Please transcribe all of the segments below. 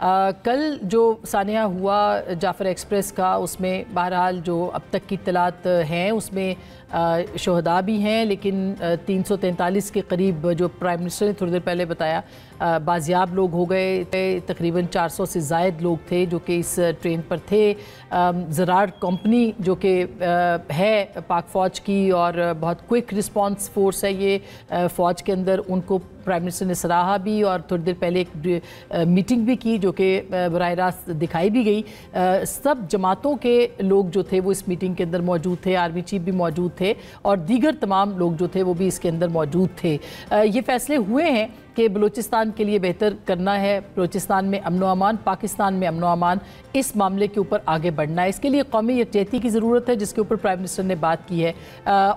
कल जो सानिया हुआ जाफ़र एक्सप्रेस का, उसमें बहरहाल जो अब तक की इत्तलात हैं उसमें शहदा भी हैं, लेकिन 343 के करीब जो प्राइम मिनिस्टर ने थोड़ी देर पहले बताया बाजियाब लोग हो गए। तकरीबन 400 से ज़ायद लोग थे जो कि इस ट्रेन पर थे। ज़रार कंपनी जो कि है पाक फ़ौज की और बहुत क्विक रिस्पांस फोर्स है ये फ़ौज के अंदर, उनको प्राइम मिनिस्टर ने सराहा भी और थोड़ी देर पहले एक मीटिंग भी की जो कि बराह रास्त दिखाई भी गई। सब जमातों के लोग जो थे वो इस मीटिंग के अंदर मौजूद थे, आर्मी चीफ भी मौजूद थे और दीगर तमाम लोग जो थे वो भी इसके अंदर मौजूद थे। ये फैसले हुए हैं कि बलूचिस्तान के लिए बेहतर करना है, बलूचिस्तान में अमन व अमान, पाकिस्तान में अमन व अमान, इस मामले के ऊपर आगे बढ़ना है। इसके लिए कौमी यकजहती की ज़रूरत है जिसके ऊपर प्राइम मिनिस्टर ने बात की है।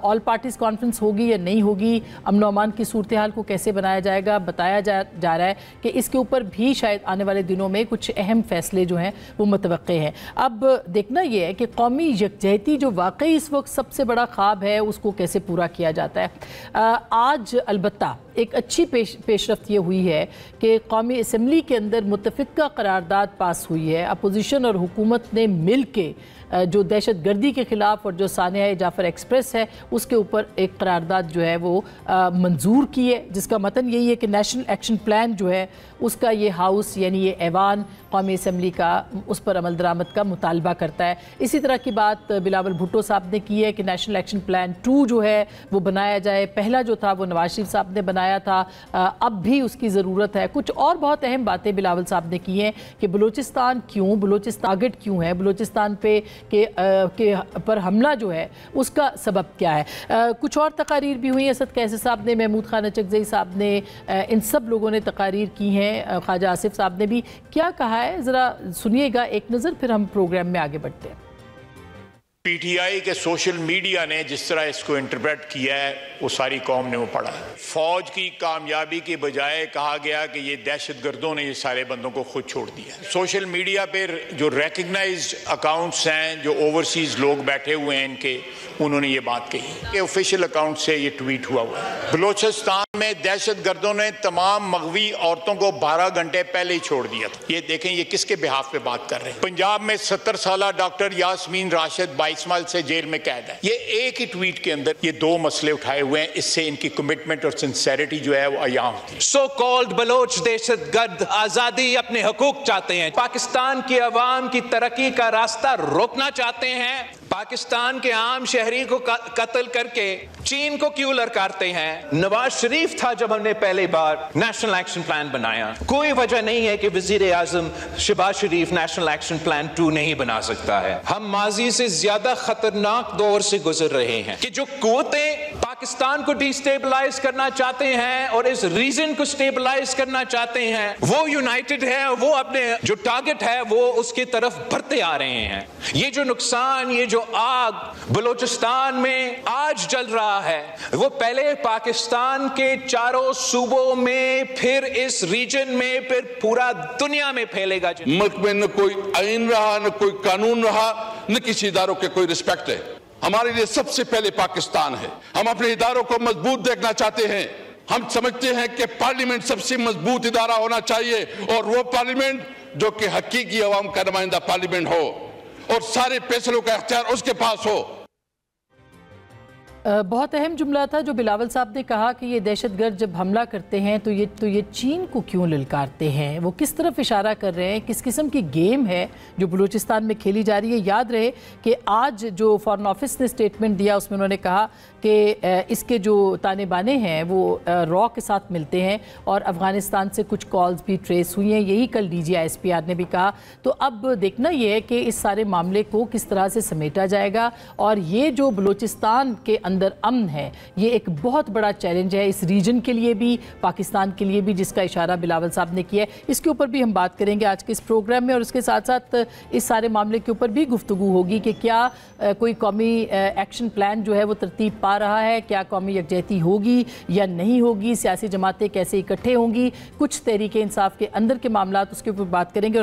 ऑल पार्टीज़ कॉन्फ्रेंस होगी या नहीं होगी, अमन व अमान की सूरत हाल को कैसे बनाया जाएगा, बताया जा रहा है कि इसके ऊपर भी शायद आने वाले दिनों में कुछ अहम फैसले जो हैं वो मुतवक्के हैं। अब देखना ये है कि कौमी यकजहती जो वाकई इस वक्त सबसे बड़ा ख्वाब है उसको कैसे पूरा किया जाता है। आज अलबत्ता एक अच्छी पेशरफ्त ये हुई है कि कौमी असम्बली के अंदर मुत्तफ़िक़ा करारदाद पास हुई है। अपोजिशन और हुकूमत ने मिल के जो दहशत गर्दी के ख़िलाफ़ और जो सानिया जाफ़र एक्सप्रेस है उसके ऊपर एक करारदाद जो है वो मंजूर की है, जिसका मतन यही है कि नेशनल एक्शन प्लान जो है उसका ये हाउस यानी ये ऐवान कौमी असम्बली का उस पर अमल दरामद का मुतालबा करता है। इसी तरह की बात बिलावल भुट्टो साहब ने की है कि नेशनल एक्शन प्लान 2 जो है वो बनाया जाए। पहला जो था वो नवाज शरीफ साहब ने बनाया था, अब भी उसकी ज़रूरत है। कुछ और बहुत अहम बातें बिलावल साहब ने की हैं कि बलूचिस्तान क्यों, बलूचिस्तान टारगेट क्यों है, बलूचिस्तान पे के पर हमला जो है उसका सबब क्या है। कुछ और तकारीर भी हुई, असद कैसे साहब ने, महमूद खान अचकज़ई साहब ने, इन सब लोगों ने तकारीर की हैं। ख्वाजा आसिफ साहब ने भी क्या कहा है, ज़रा सुनिएगा एक नज़र, फिर हम प्रोग्राम में आगे बढ़ते हैं। पीटीआई के सोशल मीडिया ने जिस तरह इसको इंटरप्रेट किया है वो सारी कौम ने वो पढ़ा है। फौज की कामयाबी के बजाय कहा गया कि ये दहशतगर्दों ने ये सारे बंदों को खुद छोड़ दिया। सोशल मीडिया पर जो रिकग्नाइज्ड अकाउंट्स हैं, जो ओवरसीज लोग बैठे हुए हैं इनके, उन्होंने ये बात कही कि ऑफिशियल अकाउंट से ये ट्वीट हुआ है। बलूचिस्तान में दहशतगर्दों ने तमाम मगवी औरतों को 12 घंटे पहले ही छोड़ दिया था। ये देखें ये किसके बिहाफ पे बात कर रहे हैं। पंजाब में 70 साल डॉक्टर यास्मीन राशिद 22 माह से जेल में कैद है। ये एक ही ट्वीट के अंदर ये 2 मसले उठाए हुए हैं। इससे इनकी कमिटमेंट और सिंसेरिटी जो है वो अयां होती है। सो कॉल्ड बलोच दहशतगर्द आजादी, अपने हकूक चाहते हैं, पाकिस्तान की अवाम की तरक्की का रास्ता रोकना चाहते हैं, पाकिस्तान के आम शहरी को कत्ल करके चीन को क्यों ललकारते हैं। नवाज शरीफ था जब हमने पहली बार नेशनल एक्शन प्लान बनाया। कोई वजह नहीं है कि वजीर आजम शहबाज शरीफ नेशनल एक्शन प्लान 2 नहीं बना सकता है। हम माजी से ज्यादा खतरनाक दौर से गुजर रहे हैं कि जो कुव्वतें पाकिस्तान को डिस्टेबलाइज करना चाहते हैं और इस रीजन को स्टेबलाइज करना चाहते हैं वो यूनाइटेड है, वो अपने जो टारगेट है वो उसकी तरफ बढ़ते आ रहे हैं। ये जो नुकसान, ये जो आग बलूचिस्तान में आज जल रहा है वो पहले पाकिस्तान के चारों सूबों में, फिर इस रीजन में, फिर पूरा दुनिया में फैलेगा। मुल्क में न कोई आईन रहा, न कोई कानून रहा, न किसी इदारों के कोई रिस्पेक्ट है। हमारे लिए सबसे पहले पाकिस्तान है। हम अपने इदारों को मजबूत देखना चाहते हैं। हम समझते हैं कि पार्लियामेंट सबसे मजबूत इदारा होना चाहिए और वो पार्लियामेंट जो कि हकीकी अवाम का नुमाइंदा पार्लियामेंट हो और सारे फैसलों का इख्तियार उसके पास हो। बहुत अहम जुमला था जो बिलावल साहब ने कहा कि ये दहशतगर्द जब हमला करते हैं तो ये चीन को क्यों ललकारते हैं। वो किस तरफ इशारा कर रहे हैं, किस किस्म की गेम है जो बलूचिस्तान में खेली जा रही है। याद रहे कि आज जो फॉरेन ऑफिस ने स्टेटमेंट दिया उसमें उन्होंने कहा कि इसके जो ताने बाने हैं वो रॉ के साथ मिलते हैं और अफ़गानिस्तान से कुछ कॉल्स भी ट्रेस हुई हैं। यही कल DGISPR ने भी कहा। तो अब देखना ये है कि इस सारे मामले को किस तरह से समेटा जाएगा और ये जो बलूचिस्तान के अंदर अमन है ये एक बहुत बड़ा चैलेंज है इस रीजन के लिए भी, पाकिस्तान के लिए भी, जिसका इशारा बिलावल साहब ने किया है। इसके ऊपर भी हम बात करेंगे आज के इस प्रोग्राम में और उसके साथ साथ इस सारे मामले के ऊपर भी गुफ्तगू होगी कि क्या कोई कौमी एक्शन प्लान जो है वो तरतीब पा रहा है, क्या कौमी यकजहती होगी या नहीं होगी, सियासी जमातें कैसे इकट्ठे होंगी, कुछ तहरीक इंसाफ के अंदर के मामला, उसके ऊपर बात करेंगे।